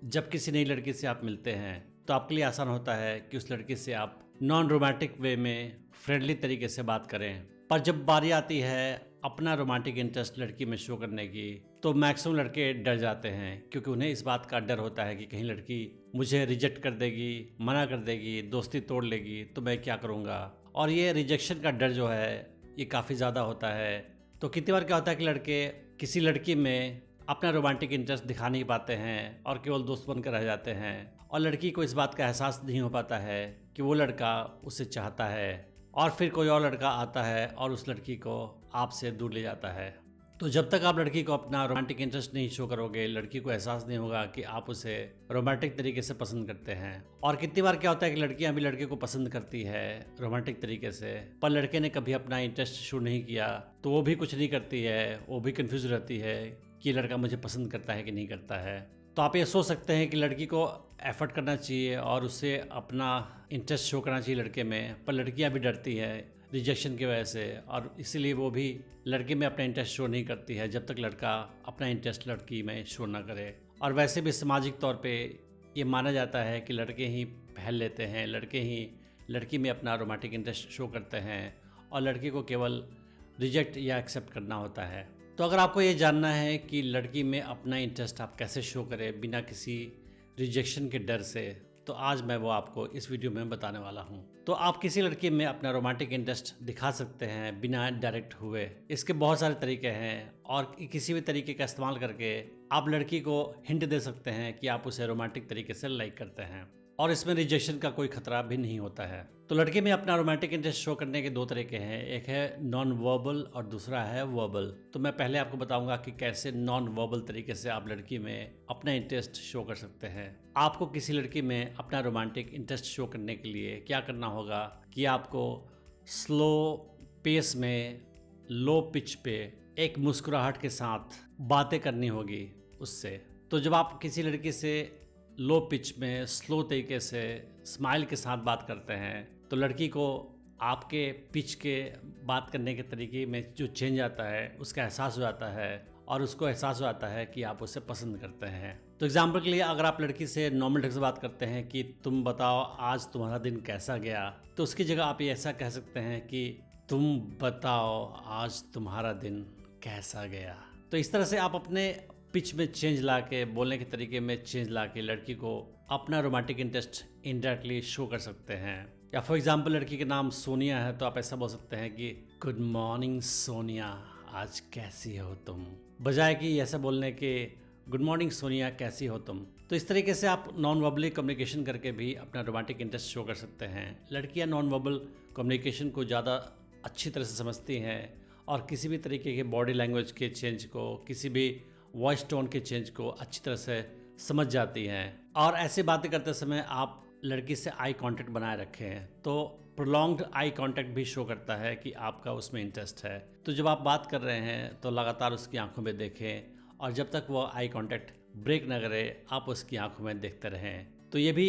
जब किसी नई लड़की से आप मिलते हैं तो आपके लिए आसान होता है कि उस लड़की से आप नॉन रोमांटिक वे में फ्रेंडली तरीके से बात करें। पर जब बारी आती है अपना रोमांटिक इंटरेस्ट लड़की में शो करने की तो मैक्सिमम लड़के डर जाते हैं, क्योंकि उन्हें इस बात का डर होता है कि कहीं लड़की मुझे रिजेक्ट कर देगी, मना कर देगी, दोस्ती तोड़ लेगी तो मैं क्या करूँगा। और ये रिजेक्शन का डर जो है ये काफ़ी ज़्यादा होता है। तो कितनी बार क्या होता है कि लड़के किसी लड़की में अपना रोमांटिक इंटरेस्ट दिखा नहीं पाते हैं और केवल दोस्त बनकर रह जाते हैं, और लड़की को इस बात का एहसास नहीं हो पाता है कि वो लड़का उसे चाहता है, और फिर कोई और लड़का आता है और उस लड़की को आपसे दूर ले जाता है। तो जब तक आप लड़की को अपना रोमांटिक इंटरेस्ट नहीं शो करोगे, लड़की को एहसास नहीं होगा कि आप उसे रोमांटिक तरीके से पसंद करते हैं। और कितनी बार क्या होता है कि लड़कियां भी लड़के को पसंद करती है रोमांटिक तरीके से, पर लड़के ने कभी अपना इंटरेस्ट शो नहीं किया तो वो भी कुछ नहीं करती है, वो भी कंफ्यूज रहती है कि लड़का मुझे पसंद करता है कि नहीं करता है। तो आप ये सोच सकते हैं कि लड़की को एफर्ट करना चाहिए और उसे अपना इंटरेस्ट शो करना चाहिए लड़के में, पर लड़कियां भी डरती है रिजेक्शन की वजह से, और इसीलिए वो भी लड़के में अपना इंटरेस्ट शो नहीं करती है जब तक लड़का अपना इंटरेस्ट लड़की में शो ना करे। और वैसे भी सामाजिक तौर पे ये माना जाता है कि लड़के ही पहल लेते हैं, लड़के ही लड़की में अपना रोमांटिक इंटरेस्ट शो करते हैं और लड़की को केवल रिजेक्ट या एक्सेप्ट करना होता है। तो अगर आपको ये जानना है कि लड़की में अपना इंटरेस्ट आप कैसे शो करें बिना किसी रिजेक्शन के डर से, तो आज मैं वो आपको इस वीडियो में बताने वाला हूँ। तो आप किसी लड़की में अपना रोमांटिक इंटरेस्ट दिखा सकते हैं बिना डायरेक्ट हुए। इसके बहुत सारे तरीके हैं और किसी भी तरीके का इस्तेमाल करके आप लड़की को हिंट दे सकते हैं कि आप उसे रोमांटिक तरीके से लाइक करते हैं, और इसमें रिजेक्शन का कोई खतरा भी नहीं होता है। तो लड़की में अपना रोमांटिक इंटरेस्ट शो करने के दो तरीके हैं, एक है नॉन वर्बल और दूसरा है वर्बल। तो मैं पहले आपको बताऊंगा कि कैसे नॉन वर्बल तरीके से आप लड़की में अपना इंटरेस्ट शो कर सकते हैं। आपको किसी लड़की में अपना रोमांटिक इंटरेस्ट शो करने के लिए क्या करना होगा कि आपको स्लो पेस में लो पिच पे एक मुस्कुराहट के साथ बातें करनी होगी उससे। तो जब आप किसी लड़की से लो पिच में स्लो तरीके से स्माइल के साथ बात करते हैं तो लड़की को आपके पिच के बात करने के तरीके में जो चेंज आता है उसका एहसास हो जाता है, और उसको एहसास हो जाता है कि आप उसे पसंद करते हैं। तो एग्जाम्पल के लिए अगर आप लड़की से नॉर्मल ढंग से बात करते हैं कि तुम बताओ आज तुम्हारा दिन कैसा गया, तो उसकी जगह आप ये ऐसा कह सकते हैं कि तुम बताओ आज तुम्हारा दिन कैसा गया। तो इस तरह से आप अपने पिच में चेंज ला के, बोलने के तरीके में चेंज ला के लड़की को अपना रोमांटिक इंटरेस्ट इनडायरेक्टली शो कर सकते हैं। या फॉर एग्जांपल लड़की के नाम सोनिया है तो आप ऐसा बोल सकते हैं कि गुड मॉर्निंग सोनिया, आज कैसी हो तुम, बजाय कि ऐसा बोलने के गुड मॉर्निंग सोनिया कैसी हो तुम। तो इस तरीके से आप नॉन वर्बली कम्युनिकेशन करके भी अपना रोमांटिक इंटरेस्ट शो कर सकते हैं। लड़कियां नॉन वर्बल कम्युनिकेशन को ज़्यादा अच्छी तरह से समझती हैं और किसी भी तरीके के बॉडी लैंग्वेज के चेंज को, किसी भी वॉइस टोन के चेंज को अच्छी तरह से समझ जाती हैं। और ऐसे बातें करते समय आप लड़की से आई कांटेक्ट बनाए रखें तो प्रोलॉन्ग्ड आई कांटेक्ट भी शो करता है कि आपका उसमें इंटरेस्ट है। तो जब आप बात कर रहे हैं तो लगातार उसकी आंखों में देखें, और जब तक वो आई कांटेक्ट ब्रेक न करे आप उसकी आंखों में देखते रहें। तो ये भी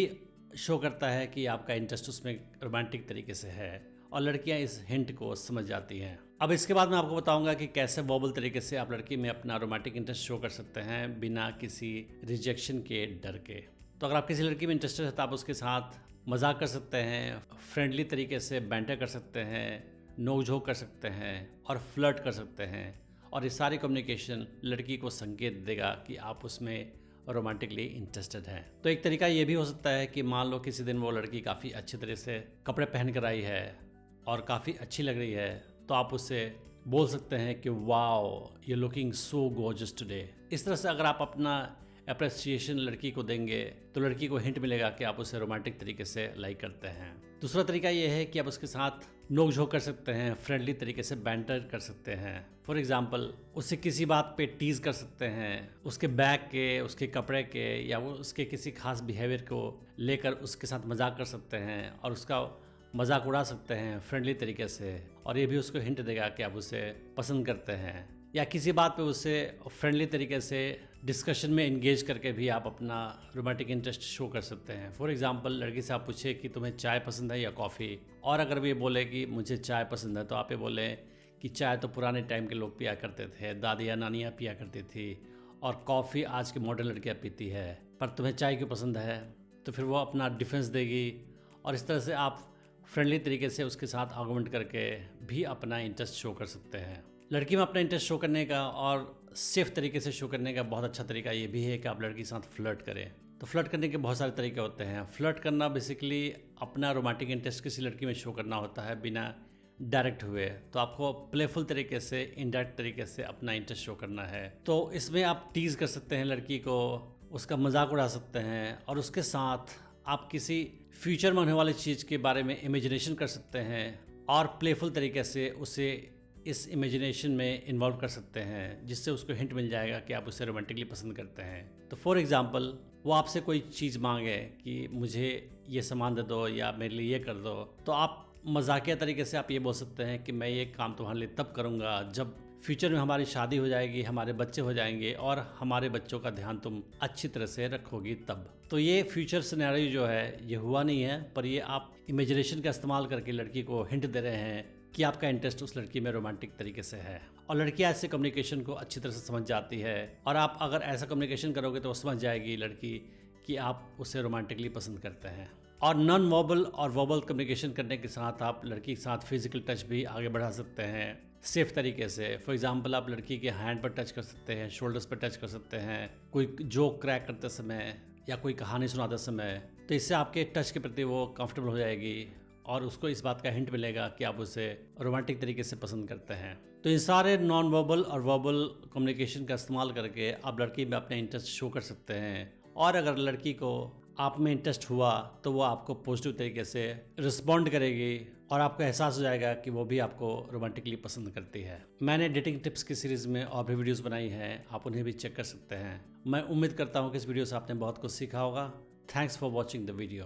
शो करता है कि आपका इंटरेस्ट उसमें रोमांटिक तरीके से है, और लड़कियां इस हिंट को समझ जाती हैं। अब इसके बाद मैं आपको बताऊंगा कि कैसे वर्बल तरीके से आप लड़की में अपना रोमांटिक इंटरेस्ट शो कर सकते हैं बिना किसी रिजेक्शन के डर के। तो अगर आप किसी लड़की में इंटरेस्टेड है तो आप उसके साथ मजाक कर सकते हैं, फ्रेंडली तरीके से बैंटर कर सकते हैं, नोक-झोंक कर सकते हैं और फ्लर्ट कर सकते हैं। और ये सारी कम्युनिकेशन लड़की को संकेत देगा कि आप उसमें रोमांटिकली इंटरेस्टेड हैं। तो एक तरीका ये भी हो सकता है कि मान लो किसी दिन वो लड़की काफ़ी अच्छी तरह से कपड़े पहन कर आई है और काफ़ी अच्छी लग रही है, तो आप उससे बोल सकते हैं कि wow you looking so gorgeous today. इस तरह से अगर आप अपना अप्रिसिएशन लड़की को देंगे तो लड़की को हिंट मिलेगा कि आप उसे रोमांटिक तरीके से लाइक करते हैं। दूसरा तरीका ये है कि आप उसके साथ नोक झोंक कर सकते हैं, फ्रेंडली तरीके से बैंटर कर सकते हैं। फॉर एग्जाम्पल उससे किसी बात पे टीज कर सकते हैं, उसके बैग के, उसके कपड़े के, या वो उसके किसी खास बिहेवियर को लेकर उसके साथ मजाक कर सकते हैं और उसका मजाक उड़ा सकते हैं फ्रेंडली तरीके से, और ये भी उसको हिंट देगा कि आप उसे पसंद करते हैं। या किसी बात पे उससे फ्रेंडली तरीके से डिस्कशन में इंगेज करके भी आप अपना रोमांटिक इंटरेस्ट शो कर सकते हैं। फॉर एग्जांपल लड़की से आप पूछे कि तुम्हें चाय पसंद है या कॉफ़ी, और अगर वो ये बोले कि मुझे चाय पसंद है तो आप ये बोले कि चाय तो पुराने टाइम के लोग पिया करते थे, दादियाँ नानियाँ पिया करती थी, और कॉफ़ी आज की मॉडर्न लड़कियाँ पीती है। पर तुम्हें चाय क्यों पसंद है, तो फिर वो अपना डिफेंस देगी और इस तरह से आप फ्रेंडली तरीके से उसके साथ आर्गुमेंट करके भी अपना इंटरेस्ट शो कर सकते हैं। लड़की में अपना इंटरेस्ट शो करने का और सेफ तरीके से शो करने का बहुत अच्छा तरीका ये भी है कि आप लड़की के साथ फ्लर्ट करें। तो फ्लर्ट करने के बहुत सारे तरीके होते हैं। फ्लर्ट करना बेसिकली अपना रोमांटिक इंटरेस्ट किसी लड़की में शो करना होता है बिना डायरेक्ट हुए। तो आपको प्लेफुल तरीके से, इनडायरेक्ट तरीके से अपना इंटरेस्ट शो करना है। तो इसमें आप टीज कर सकते हैं लड़की को, उसका मजाक उड़ा सकते हैं और उसके साथ आप किसी फ्यूचर में होने वाली चीज़ के बारे में इमेजिनेशन कर सकते हैं और प्लेफुल तरीके से उसे इस इमेजिनेशन में इन्वॉल्व कर सकते हैं, जिससे उसको हिंट मिल जाएगा कि आप उसे रोमांटिकली पसंद करते हैं। तो फॉर एग्जांपल वो आपसे कोई चीज़ मांगे कि मुझे ये सामान दे दो या मेरे लिए ये कर दो, तो आप मजाकिया तरीके से आप ये बोल सकते हैं कि मैं ये काम तुम्हारे लिए तब करूँगा जब फ्यूचर में हमारी शादी हो जाएगी, हमारे बच्चे हो जाएंगे और हमारे बच्चों का ध्यान तुम अच्छी तरह से रखोगी तब। तो ये फ्यूचर सिनेरियो जो है ये हुआ नहीं है, पर ये आप इमेजिनेशन का इस्तेमाल करके लड़की को हिंट दे रहे हैं कि आपका इंटरेस्ट उस लड़की में रोमांटिक तरीके से है। और लड़की ऐसे कम्युनिकेशन को अच्छी तरह से समझ जाती है और आप अगर ऐसा कम्युनिकेशन करोगे तो वो समझ जाएगी लड़की कि आप उसे रोमांटिकली पसंद करते हैं। और नॉन वर्बल और वर्बल कम्युनिकेशन करने के साथ आप लड़की के साथ फिजिकल टच भी आगे बढ़ा सकते हैं सेफ तरीके से। फॉर एग्जांपल आप लड़की के हैंड पर टच कर सकते हैं, शोल्डर्स पर टच कर सकते हैं, कोई जोक क्रैक करते समय या कोई कहानी सुनाते समय। तो इससे आपके टच के प्रति वो कंफर्टेबल हो जाएगी और उसको इस बात का हिंट मिलेगा कि आप उसे रोमांटिक तरीके से पसंद करते हैं। तो इन सारे नॉन वर्बल और वर्बल कम्युनिकेशन का इस्तेमाल करके आप लड़की में अपने इंटरेस्ट शो कर सकते हैं। और अगर लड़की को आप में इंटरेस्ट हुआ तो वो आपको पॉजिटिव तरीके से रिस्पॉन्ड करेगी और आपको एहसास हो जाएगा कि वो भी आपको रोमांटिकली पसंद करती है। मैंने डेटिंग टिप्स की सीरीज़ में और भी वीडियोस बनाई हैं, आप उन्हें भी चेक कर सकते हैं। मैं उम्मीद करता हूँ कि इस वीडियो से आपने बहुत कुछ सीखा होगा। Thanks for watching the video.